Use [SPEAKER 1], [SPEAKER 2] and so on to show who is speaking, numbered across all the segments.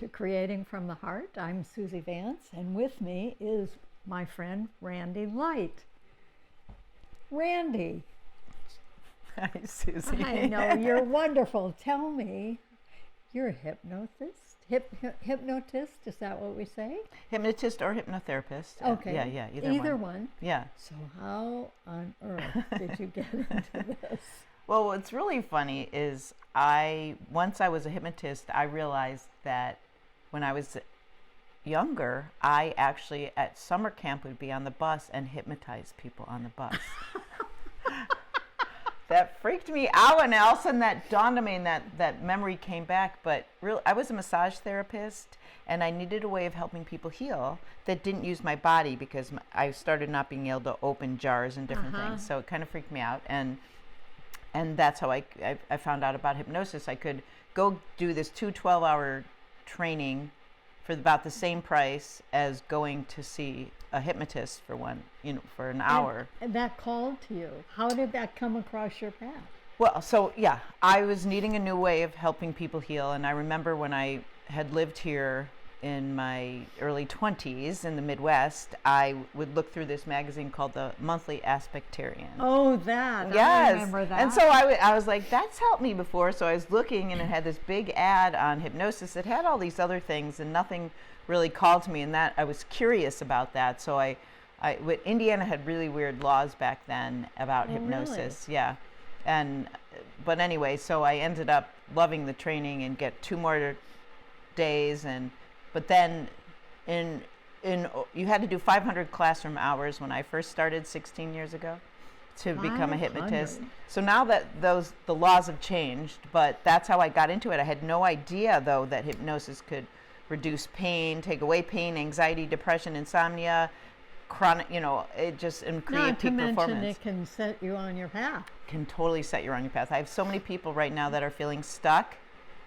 [SPEAKER 1] to Creating from the Heart. I'm Suzy Vance, and with me is my friend Randi Light. Randi.
[SPEAKER 2] Hi, Suzy.
[SPEAKER 1] I know, you're wonderful. Tell me, you're a hypnotist? Hypnotist, is that what we say?
[SPEAKER 2] Hypnotist or hypnotherapist.
[SPEAKER 1] Okay.
[SPEAKER 2] Yeah,
[SPEAKER 1] either one.
[SPEAKER 2] Yeah.
[SPEAKER 1] So how on earth did you get into this?
[SPEAKER 2] Well, what's really funny is once I was a hypnotist, I realized that when I was younger, I actually at summer camp would be on the bus and hypnotize people on the bus. That freaked me out, and all of a sudden that dawned on me, and that memory came back. But really, I was a massage therapist, and I needed a way of helping people heal that didn't use my body, because I started not being able to open jars and different things. So it kind of freaked me out, and that's how I found out about hypnosis. I could go do this 12-hour training for about the same price as going to see a hypnotist for an hour.
[SPEAKER 1] And that called to you. How did that come across your path?
[SPEAKER 2] Well, so yeah, I was needing a new way of helping people heal, and I remember when I had lived here in my early 20s in the Midwest, I would look through this magazine called the Monthly Aspectarian.
[SPEAKER 1] Oh, that.
[SPEAKER 2] Yes.
[SPEAKER 1] I remember that.
[SPEAKER 2] And so I was like, that's helped me before. So I was looking, and it had this big ad on hypnosis. It had all these other things, and nothing really called to me, and that I was curious about that. So Indiana had really weird laws back then about hypnosis.
[SPEAKER 1] Really?
[SPEAKER 2] Yeah. But anyway, so I ended up loving the training and get 2 more days, but then you had to do 500 classroom hours when I first started 16 years ago to become a hypnotist. So now that the laws have changed, but that's how I got into it. I had no idea, though, that hypnosis could reduce pain, take away pain, anxiety, depression, insomnia, chronic, it just, and create peak performance.
[SPEAKER 1] Not to mention it can set you on your path.
[SPEAKER 2] Can totally set you on your path. I have so many people right now that are feeling stuck,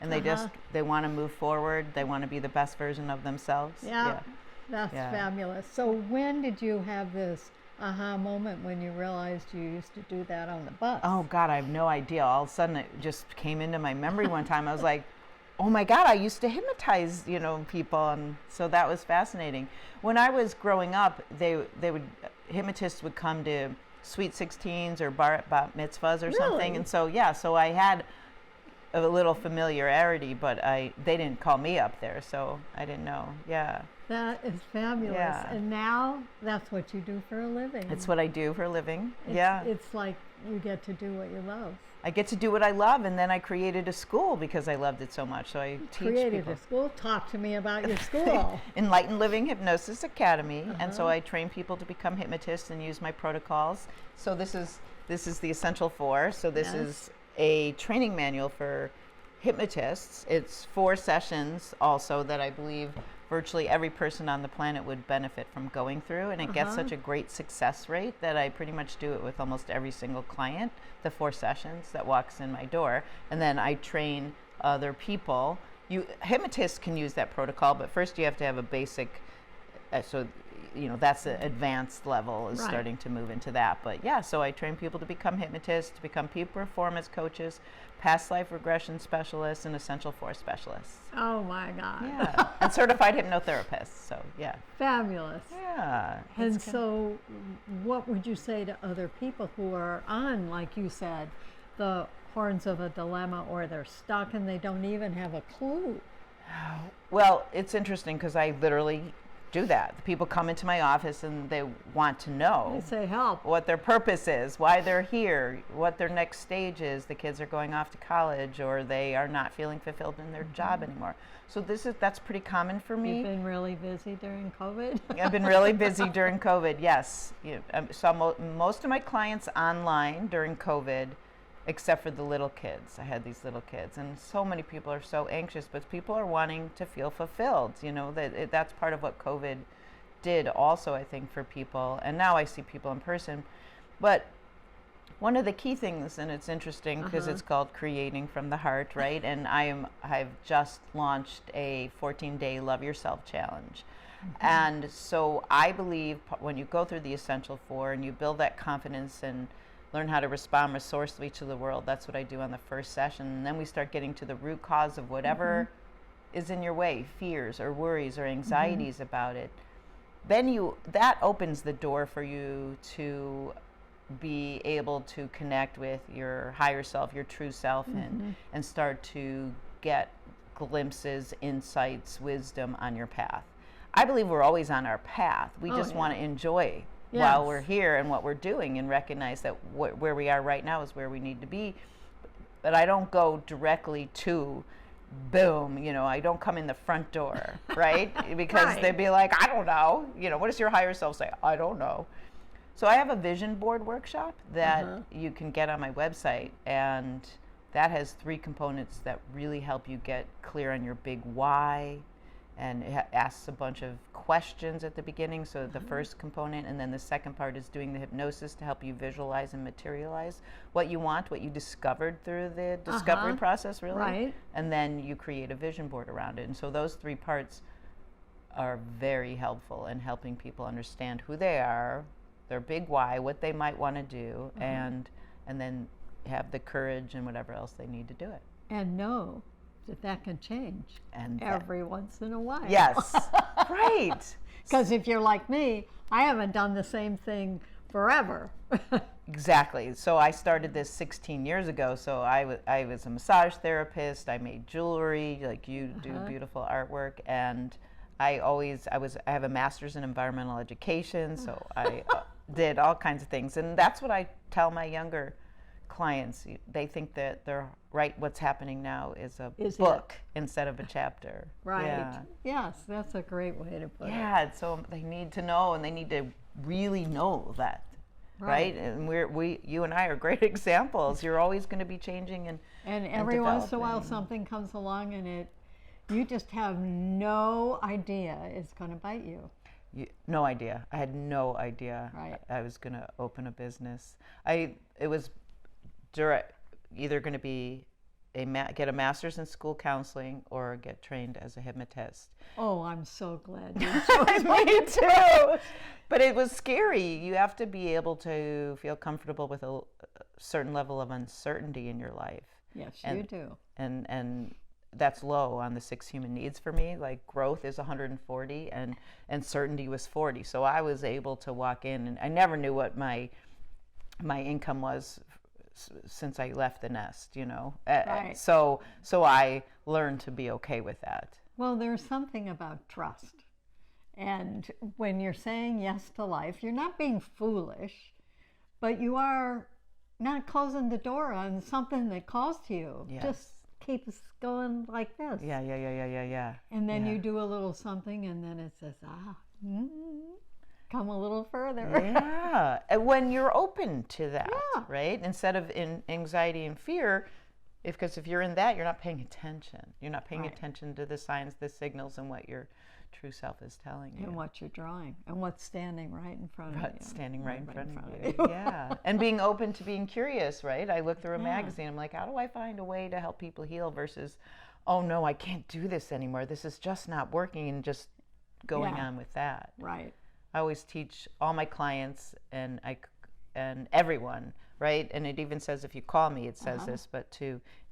[SPEAKER 2] and they want to move forward. They want to be the best version of themselves.
[SPEAKER 1] Yeah. That's fabulous. So when did you have this aha moment when you realized you used to do that on the bus?
[SPEAKER 2] Oh God, I have no idea. All of a sudden it just came into my memory one time. I was like, oh my God, I used to hypnotize, people. And so that was fascinating. When I was growing up, hypnotists would come to Sweet 16s or bat mitzvahs or something. And so I had a little familiarity, but they didn't call me up there, so I didn't know. Yeah.
[SPEAKER 1] That is fabulous.
[SPEAKER 2] Yeah.
[SPEAKER 1] And now that's what you do for a living.
[SPEAKER 2] It's what I do for a living.
[SPEAKER 1] It's like you get to do what you love.
[SPEAKER 2] I get to do what I love, and then I created a school because I loved it so much. So I teach
[SPEAKER 1] created
[SPEAKER 2] people.
[SPEAKER 1] A school. Talk to me about your school.
[SPEAKER 2] Enlightened Living Hypnosis Academy, and so I train people to become hypnotists and use my protocols. So this is the Essential 4. So this is a training manual for hypnotists. It's 4 sessions also that I believe virtually every person on the planet would benefit from going through, and it gets such a great success rate that I pretty much do it with almost every single client, the 4 sessions that walks in my door, and then I train other people. Hypnotists can use that protocol, but first you have to have a basic, that's the advanced level is starting to move into that. But so I train people to become hypnotists, to become peak performance coaches, past life regression specialists, and Essential 4 specialists.
[SPEAKER 1] Oh my God.
[SPEAKER 2] Yeah. And certified hypnotherapists. So
[SPEAKER 1] Fabulous.
[SPEAKER 2] Yeah.
[SPEAKER 1] And so what would you say to other people who are on, like you said, the horns of a dilemma, or they're stuck and they don't even have a clue?
[SPEAKER 2] Well, it's interesting because I literally do that. The people come into my office and they want to know.
[SPEAKER 1] They say help.
[SPEAKER 2] What their purpose is, why they're here, what their next stage is. The kids are going off to college, or they are not feeling fulfilled in their job anymore. So that's pretty common for me.
[SPEAKER 1] You've been really busy during COVID?
[SPEAKER 2] I've been really busy during COVID, yes. Saw most of my clients online during COVID, except for the little kids. I had these little kids, and so many people are so anxious, but people are wanting to feel fulfilled. That's part of what COVID did also, I think, for people. And now I see people in person. But one of the key things, and it's interesting because it's called Creating from the Heart, right? And I've just launched a 14-day Love Yourself Challenge. And so I believe when you go through the Essential 4 and you build that confidence and learn how to respond resourcefully to the world, that's what I do on the first session. And then we start getting to the root cause of whatever is in your way, fears or worries or anxieties about it, then that opens the door for you to be able to connect with your higher self, your true self, and start to get glimpses, insights, wisdom on your path. I believe we're always on our path. We just want to enjoy while we're here and what we're doing, and recognize that where we are right now is where we need to be. But I don't go directly to boom, I don't come in the front door, right? Because they'd be like, I don't know. What does your higher self say? I don't know. So I have a vision board workshop that you can get on my website, and that has 3 components that really help you get clear on your big why, and it asks a bunch of questions at the beginning. So the first component, and then the second part is doing the hypnosis to help you visualize and materialize what you want, what you discovered through the discovery process, really.
[SPEAKER 1] Right.
[SPEAKER 2] And then you create a vision board around it. And so those 3 parts are very helpful in helping people understand who they are, their big why, what they might want to do, and then have the courage and whatever else they need to do it.
[SPEAKER 1] And know that can change every once in a while.
[SPEAKER 2] Yes, right.
[SPEAKER 1] Because if you're like me, I haven't done the same thing forever.
[SPEAKER 2] Exactly. So I started this 16 years ago. So I was a massage therapist. I made jewelry, like you do beautiful artwork, and I have a master's in environmental education. So I did all kinds of things, and that's what I tell my younger clients. They think that what's happening now is a book instead of a chapter.
[SPEAKER 1] Right.
[SPEAKER 2] Yeah.
[SPEAKER 1] Yes, that's a great way to put it.
[SPEAKER 2] Yeah, so they need to know, and they need to really know that. Right? And you and I are great examples. You're always going to be changing and
[SPEAKER 1] every once in a while something comes along and you just have no idea it's going to bite you.
[SPEAKER 2] No idea. I had no idea I was going to open a business. It was either going to be get a master's in school counseling or get trained as a hypnotist.
[SPEAKER 1] Oh, I'm so glad you chose
[SPEAKER 2] Me too. But it was scary. You have to be able to feel comfortable with a certain level of uncertainty in your life.
[SPEAKER 1] Yes, you do.
[SPEAKER 2] And that's low on the 6 human needs for me. Like growth is 140 and certainty was 40. So I was able to walk in, and I never knew what my income was since I left the nest,
[SPEAKER 1] Right.
[SPEAKER 2] So I learned to be okay with that.
[SPEAKER 1] Well, there's something about trust. And when you're saying yes to life, you're not being foolish, but you are not closing the door on something that calls to you.
[SPEAKER 2] Yes.
[SPEAKER 1] Just keep us going like this.
[SPEAKER 2] Yeah.
[SPEAKER 1] And then you do a little something, and then it says, come a little further.
[SPEAKER 2] Yeah, and when you're open to that, right? Instead of in anxiety and fear, because if you're in that, you're not paying attention. You're not paying attention to the signs, the signals, and what your true self is telling you.
[SPEAKER 1] And what you're drawing, and what's standing right in front of you.
[SPEAKER 2] Standing right in front of you. Yeah, and being open to being curious, right? I look through a magazine, I'm like, how do I find a way to help people heal versus, oh no, I can't do this anymore. This is just not working, and just going on with that.
[SPEAKER 1] Right.
[SPEAKER 2] I always teach all my clients and everyone, right? And it even says, if you call me, it says this, but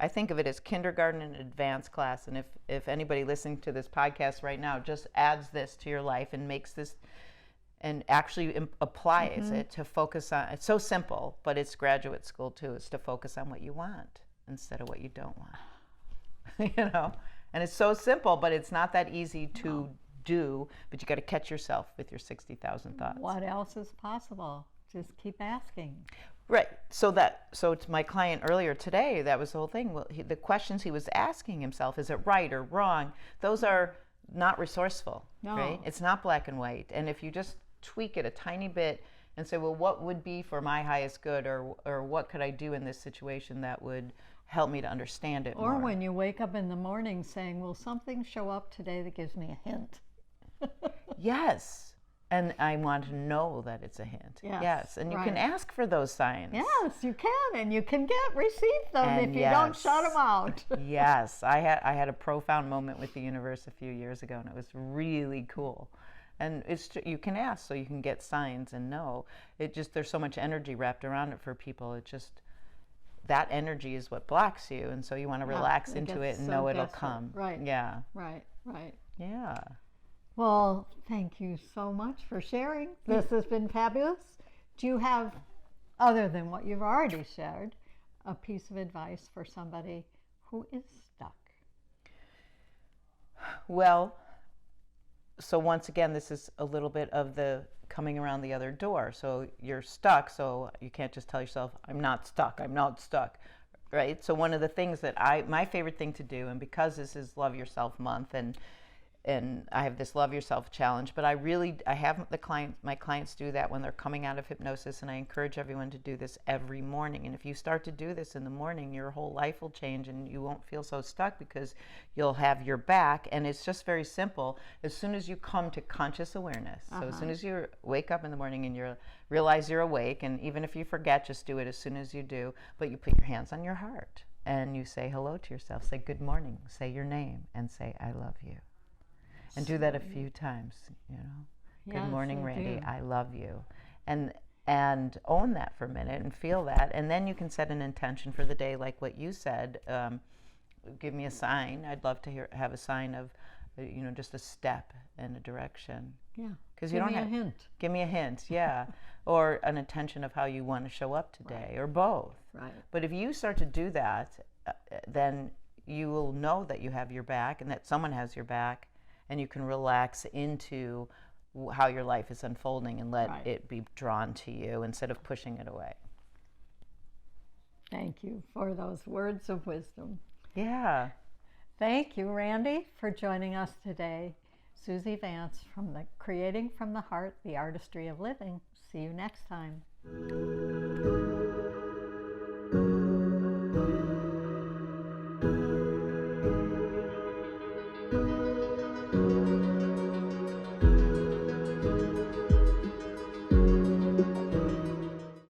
[SPEAKER 2] I think of it as kindergarten and advanced class. And if anybody listening to this podcast right now just adds this to your life and makes this and actually applies it to focus on, it's so simple, but it's graduate school too. It's to focus on what you want instead of what you don't want, and it's so simple, but it's not that easy to do, but you got to catch yourself with your 60,000 thoughts.
[SPEAKER 1] What else is possible? Just keep asking.
[SPEAKER 2] Right. So to my client earlier today, that was the whole thing. Well, the questions he was asking himself, is it right or wrong? Those are not resourceful, right? It's not black and white. And if you just tweak it a tiny bit and say, well, what would be for my highest good, or what could I do in this situation that would help me to understand it more?
[SPEAKER 1] Or when you wake up in the morning saying, will something show up today that gives me a hint?
[SPEAKER 2] Yes. And I want to know that it's a hint. Yes. And you can ask for those signs.
[SPEAKER 1] Yes, you can. And you can receive them if you don't shut them out.
[SPEAKER 2] Yes. I had a profound moment with the universe a few years ago, and it was really cool. And you can ask so you can get signs and know. There's so much energy wrapped around it for people. that energy is what blocks you, and so you want to relax into it and know it'll come.
[SPEAKER 1] Right.
[SPEAKER 2] Yeah.
[SPEAKER 1] Right.
[SPEAKER 2] Yeah.
[SPEAKER 1] Well, thank you so much for sharing. This has been fabulous. Do you have, other than what you've already shared, a piece of advice for somebody who is stuck?
[SPEAKER 2] Well, so once again, this is a little bit of the coming around the other door. So you're stuck, so you can't just tell yourself, I'm not stuck, right? So one of the things that my favorite thing to do, and because this is Love Yourself Month, and I have this Love Yourself challenge, but I have my clients do that when they're coming out of hypnosis, and I encourage everyone to do this every morning. And if you start to do this in the morning, your whole life will change, and you won't feel so stuck because you'll have your back. And it's just very simple. As soon as you come to conscious awareness, so as soon as you wake up in the morning and you realize you're awake, and even if you forget, just do it as soon as you do, but you put your hands on your heart and you say hello to yourself, say good morning, say your name, and say I love you. And do that a few times, you know. Good morning, Randi. I love you. And own that for a minute and feel that. And then you can set an intention for the day, like what you said. Give me a sign. I'd love to have a sign of, you know, just a step in a direction.
[SPEAKER 1] Yeah.
[SPEAKER 2] Because you don't have.
[SPEAKER 1] Give me a hint.
[SPEAKER 2] Give me a hint, yeah. Or an intention of how you want to show up today, or both.
[SPEAKER 1] Right.
[SPEAKER 2] But if you start to do that, then you will know that you have your back and that someone has your back. And you can relax into how your life is unfolding and let it be drawn to you instead of pushing it away.
[SPEAKER 1] Thank you for those words of wisdom.
[SPEAKER 2] Yeah.
[SPEAKER 1] Thank you, Randi, for joining us today. Suzy Vance from the Creating from the Heart, the Artistry of Living. See you next time.